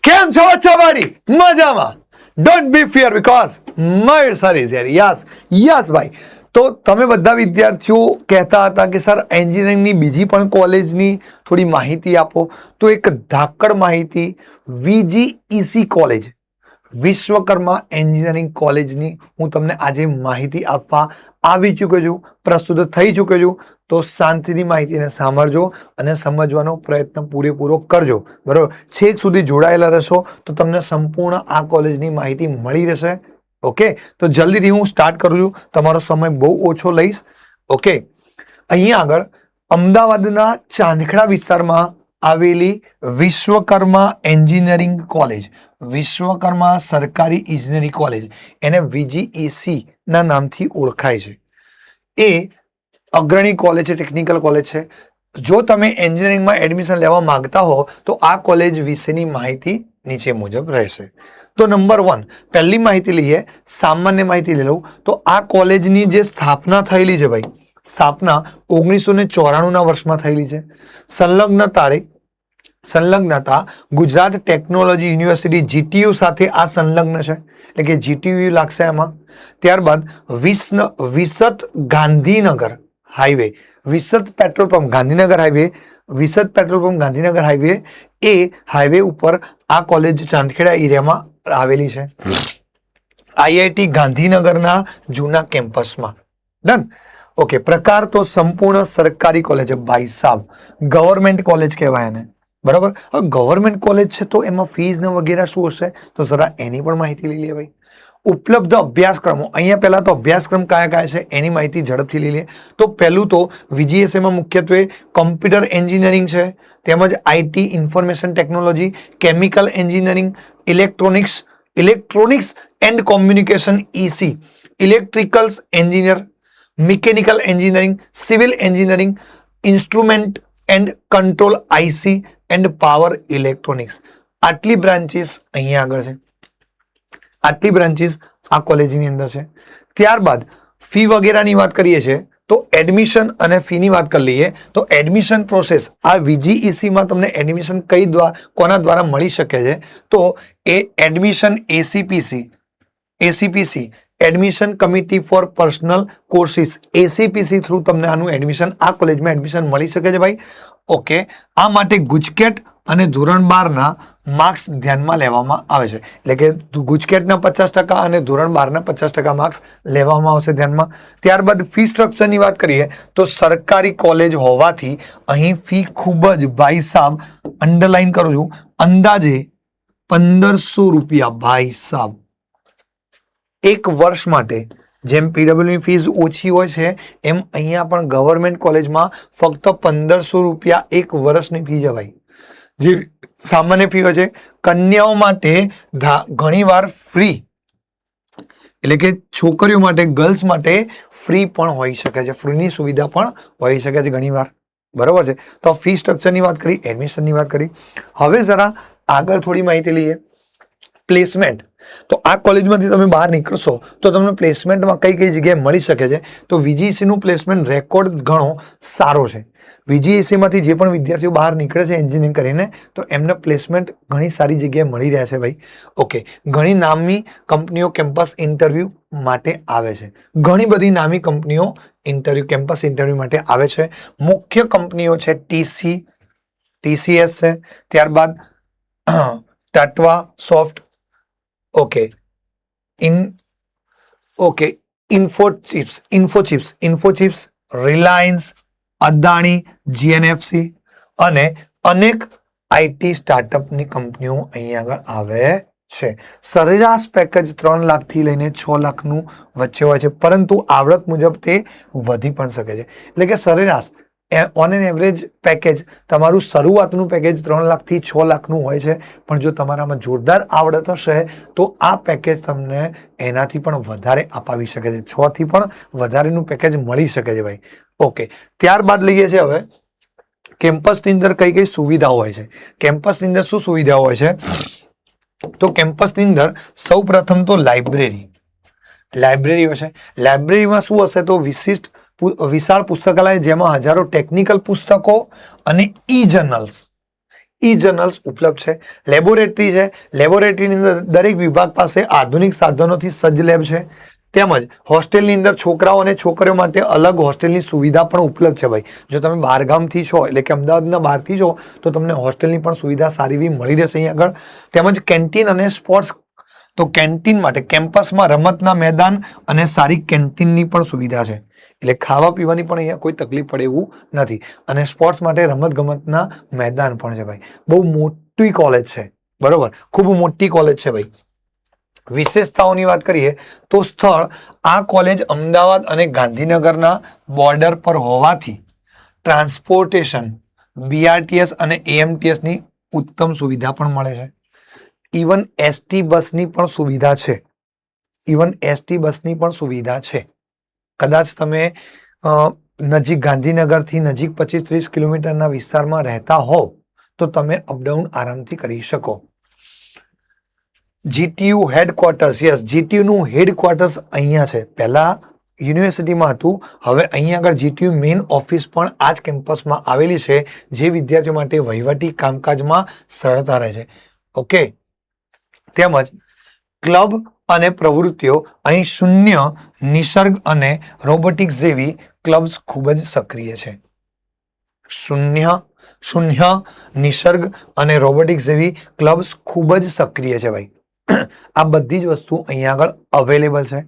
કેમ છો બચ્ચા બાડી? મજામાં? Don't be fear because Mayur sir is here. Yes ભાઈ. તો તમે બધા વિદ્યાર્થીઓ કહેતા હતા કે સર એન્જિનિયરિંગની બીજી પણ કોલેજની થોડી માહિતી આપો. તો એક ધાકડ માહિતી VGEC કોલેજ, વિશ્વકર્મા એન્જિનિયરિંગ કોલેજની હું તમને આજે માહિતી આપવા આવી ચૂક્યો છું, પ્રસ્તુત થઈ ચૂક્યો છું. તો શાંતિથી માહિતીને સાંભળજો અને સમજવાનો પ્રયત્ન પૂરેપૂરો કરજો. બરાબર, છેક સુધી જોડાયેલા રહેશો તો તમને સંપૂર્ણ આ કોલેજની માહિતી મળી રહેશે. ઓકે, તો જલ્દીથી હું સ્ટાર્ટ કરું છું, તમારો સમય બહુ ઓછો લઈશ. ઓકે, અહીંયા આગળ અમદાવાદના ચાંદખેડા વિસ્તારમાં આવેલી વિશ્વકર્મા એન્જિનિયરિંગ કોલેજ, વિશ્વકર્મા સરકારી ઇજનેરી કોલેજ, એને VGEC ના નામથી ઓળખાય છે. એ અગ્રણી કોલેજ છે, ટેકનિકલ કોલેજ છે. જો તમે એન્જિનિયરિંગમાં એડમિશન લેવા માંગતા હો તો આ કોલેજ વિશેની માહિતી નીચે મુજબ રહેશે. તો નંબર 1, પહેલી માહિતી લઈએ, સામાન્ય માહિતી લઈ લઉં તો આ કોલેજની જે સ્થાપના થયેલી છે ભાઈ, સ્થાપના 1994ના વર્ષમાં થયેલી છે. સંલગ્નતા ગુજરાત ટેકનોલોજી યુનિવર્સિટી GTU સાથે આ સંલગ્ન છે, એટલે કે GTU લાગશે એમાં. ત્યારબાદ વિસત Gandhinagar highway, વિસત petrol pump Gandhinagar highway, વિસત petrol pump Gandhinagar highway, એ હાઈવે ઉપર આ કોલેજ ચાંદખેડા એરિયામાં આવેલી છે. IIT ગાંધીનગરના જૂના કેમ્પસમાં. ડન. ઓકે, પ્રકાર તો સંપૂર્ણ સરકારી કોલેજ છે ભાઈ સાહેબ, ગવર્મેન્ટ કોલેજ કહેવાય એને. બરાબર, હવે ગવર્મેન્ટ કોલેજ છે તો એમાં ફીઝ ને વગેરે શું હશે તો જરા એની પણ માહિતી લઈ લઈએ ભાઈ. ઉપલબ્ધ અભ્યાસક્રમો, અહીંયા પહેલા તો અભ્યાસક્રમ કયા કયા છે એની માહિતી ઝડપથી લઈ લઈએ. તો પહેલું તો VGEC માં મુખ્યત્વે કમ્પ્યુટર એન્જિનિયરિંગ છે, તેમજ IT information technology, chemical engineering, electronics and communication EC, electricals engineer, mechanical engineering, civil engineering, instrument and control IC end power electronics. આટલી બ્રાન્ચીસ અહીંયા આગળ છે, આટલી બ્રાન્ચીસ આ કોલેજની અંદર છે. ત્યારબાદ ફી વગેરેની વાત કરીએ છીએ તો એડમિશન અને ફીની વાત કરી લઈએ તો એડમિશન પ્રોસેસ આ VGEC માં તમને એડમિશન કોના દ્વારા મળી શકે છે તો એ admission ACPC admission committee for personal courses, ACPC through તમને આનું એડમિશન આ કોલેજમાં એડમિશન મળી શકે છે ભાઈ. ઓકે, આ માટે ગુજકેટ અને ધોરણ 12ના માર્ક્સ ધ્યાનમાં લેવામાં આવે છે, એટલે કે ગુજકેટના 50% અને ધોરણ 12ના 50% માર્ક્સ લેવામાં આવશે ધ્યાનમાં. ત્યારબાદ ફી સ્ટ્રક્ચરની વાત કરીએ તો સરકારી કોલેજ હોવાથી અહીં ફી ખૂબ જ ભાઈ સાહેબ, અંડરલાઈન કરું છું, અંદાજે 1500 રૂપિયા ભાઈ સાહેબ એક વર્ષ માટે. જેમ PWની ફીસ ઓછી હોય છે એમ અહીંયા પણ ગવર્મેન્ટ કોલેજમાં ફક્ત 1500 રૂપિયા એક વર્ષની ફી છે ભાઈ, જે સામાન્ય ફી હોય છે. કન્યાઓ માટે ઘણીવાર ફ્રી, એટલે કે છોકરીઓ માટે, ગર્લ્સ માટે ફ્રી પણ હોઈ શકે છે, ફ્રીની સુવિધા પણ હોઈ શકે છે ઘણીવાર. બરાબર છે, તો ફી સ્ટ્રક્ચરની વાત કરી, એડમિશનની વાત કરી. હવે જરા આગળ થોડી માહિતી લઈએ. પ્લેસમેન્ટ, તો આ કોલેજમાંથી તમે બહાર નીકળશો તો તમને પ્લેસમેન્ટમાં કઈ કઈ જગ્યાએ મળી શકે છે તો VGEC નું પ્લેસમેન્ટ રેકોર્ડ ઘણો સારો છે. VGEC માંથી જે પણ વિદ્યાર્થીઓ બહાર નીકળે છે એન્જિનિયરિંગ કરીને તો એમને પ્લેસમેન્ટ ઘણી સારી જગ્યાએ મળી રહ્યા છે ભાઈ. ઓકે, ઘણી નામી કંપનીઓ કેમ્પસ ઇન્ટરવ્યૂ માટે આવે છે, ઘણી બધી નામી કંપનીઓ કેમ્પસ ઇન્ટરવ્યૂ માટે આવે છે. મુખ્ય કંપનીઓ છે TCS છે, ત્યારબાદ ટાટવા સોફ્ટ, ઇન્ફોચિપ્સ, રિલાયન્સ, અદાણી, GNFC અને અનેક IT સ્ટાર્ટઅપની કંપનીઓ અહીંયા આગળ આવે છે. સરેરાશ પેકેજ 3 લાખથી લઈને 6 લાખનું વચ્ચે હોય છે, પરંતુ આવડત મુજબ તે વધી પણ શકે છે. એટલે કે સરેરાશ ઓન એન એવરેજ પેકેજ તમારું શરૂઆતનું પેકેજ 3 લાખથી 6 લાખનું હોય છે, પણ જો તમારામાં જોરદાર આવડત હશે તો આ પેકેજ તમને એનાથી પણ વધારે અપાવી શકે છે, 6 થી પણ વધારેનું પેકેજ મળી શકે છે ભાઈ. ઓકે, ત્યારબાદ લઈએ છીએ હવે કેમ્પસની અંદર કઈ કઈ સુવિધાઓ હોય છે. કેમ્પસની અંદર શું સુવિધાઓ હોય છે તો કેમ્પસની અંદર સૌ પ્રથમ તો લાઇબ્રેરી હોય છે. લાઇબ્રેરીમાં શું હશે તો વિશાળ પુસ્તકાલય, જેમાં હજારો ટેકનિકલ પુસ્તકો અને ઈ જર્નલ્સ ઈ જર્નલ્સ ઉપલબ્ધ છે. લેબોરેટરી છે, લેબોરેટરીની અંદર દરેક વિભાગ પાસે આધુનિક સાધનોથી સજ્જ લેબ છે. તેમજ હોસ્ટેલની અંદર છોકરાઓ અને છોકરીઓ માટે અલગ હોસ્ટેલની સુવિધા પણ ઉપલબ્ધ છે ભાઈ. જો તમે બહારગામથી છો એટલે કે અમદાવાદના બહારથી છો તો તમને હોસ્ટેલની પણ સુવિધા સારી એવી મળી રહેશે અહીં આગળ. તેમજ કેન્ટીન અને સ્પોર્ટ્સ, તો કેન્ટીન માટે કેમ્પસમાં રમતના મેદાન અને સારી કેન્ટીનની પણ સુવિધા છે. એટલે ખાવા પીવાની પણ અહીંયા કોઈ તકલીફ પડે એવું નથી. અને સ્પોર્ટ્સ માટે રમત ગમતના મેદાન પણ છે ભાઈ. બહુ મોટી કોલેજ છે, બરોબર, ખૂબ મોટી કોલેજ છે ભાઈ. વિશેષતાઓની વાત કરીએ તો સ્થળ આ કોલેજ અમદાવાદ અને ગાંધીનગરના બોર્ડર પર હોવાથી ટ્રાન્સપોર્ટેશન, બીઆરટીએસ અને એએમટીએસની ઉત્તમ સુવિધા પણ મળે છે. ઇવન એસટી બસની પણ સુવિધા છે. ઇવન એસટી બસની પણ સુવિધા છે. કદાચ તમે નજીક ગાંધીનગરથી નજીક 25-30 કિલોમીટરના વિસ્તારમાં રહેતા હોવ તો તમે અપડાઉન આરામથી કરી શકો. જીટીયુ હેડક્વાર્ટર્સ, યસ, જીટીયુનું હેડક્વાર્ટર્સ અહીંયા છે. પહેલા યુનિવર્સિટીમાં હતું, હવે અહીંયા આગળ જીટીયુ મેઇન ઓફિસ પણ આ જ કેમ્પસમાં આવેલી છે, જે વિદ્યાર્થીઓ માટે વહીવટી કામકાજમાં સરળતા રહે છે. ઓકે. તેમજ ક્લબ અને પ્રવૃત્તિઓ અહીં શૂન્ય, નિસર્ગ અને રોબોટિક્સ જેવી ક્લબ્સ ખૂબ જ સક્રિય છે. શૂન્ય, નિસર્ગ અને રોબોટિક્સ જેવી ક્લબ્સ ખૂબ જ સક્રિય છે ભાઈ. આ બધી જ વસ્તુ અહીંયા આગળ અવેલેબલ છે.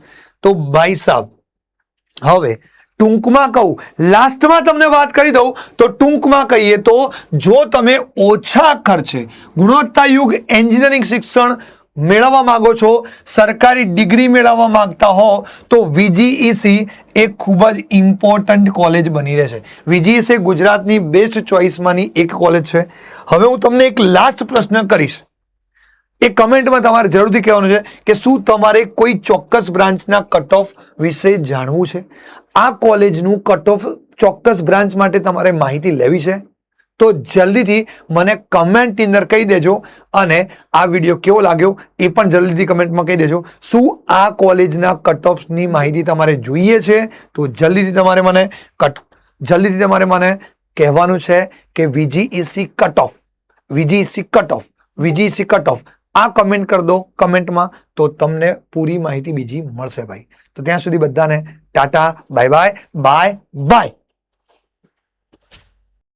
તો ભાઈ સાહેબ, હવે ટૂંકમાં કહું, લાસ્ટમાં તમને વાત કરી દઉં તો ટૂંકમાં કહીએ તો જો તમે ઓછા ખર્ચે ગુણવત્તાયુક્ત એન્જિનિયરિંગ શિક્ષણ મેળવવા માંગો છો, સરકારી ડિગ્રી મેળવવા માંગતા હો તો વીજીઈસી એ ખૂબ જ ઇમ્પોર્ટન્ટ કોલેજ બની રહેશે. વીજીઈસી ગુજરાતની બેસ્ટ ચોઇસમાંની એક કોલેજ છે. હવે હું તમને એક લાસ્ટ પ્રશ્ન કરીશ, એ કમેન્ટમાં તમારે જરૂરથી કહેવાનું છે કે શું તમારે કોઈ ચોક્કસ બ્રાન્ચના કટ ઓફ વિશે જાણવું છે? આ કોલેજનું કટ ઓફ ચોક્કસ બ્રાન્ચ માટે તમારે માહિતી લેવી છે તો જલ્દીથી મને કમેન્ટની અંદર કહી દેજો. અને આ વિડીયો કેવો લાગ્યો એ પણ જલ્દીથી કમેન્ટમાં કહી દેજો. શું આ કોલેજના કટ ઓફની માહિતી તમારે જોઈએ છે તો જલ્દીથી તમારે મને કહેવાનું છે કે વીજીઈસી કટ ઓફ આ કમેન્ટ કરી દો કમેન્ટમાં, તો તમને પૂરી માહિતી બીજી મળશે ભાઈ. તો ત્યાં સુધી બધાને Tata, bye bye, bye bye.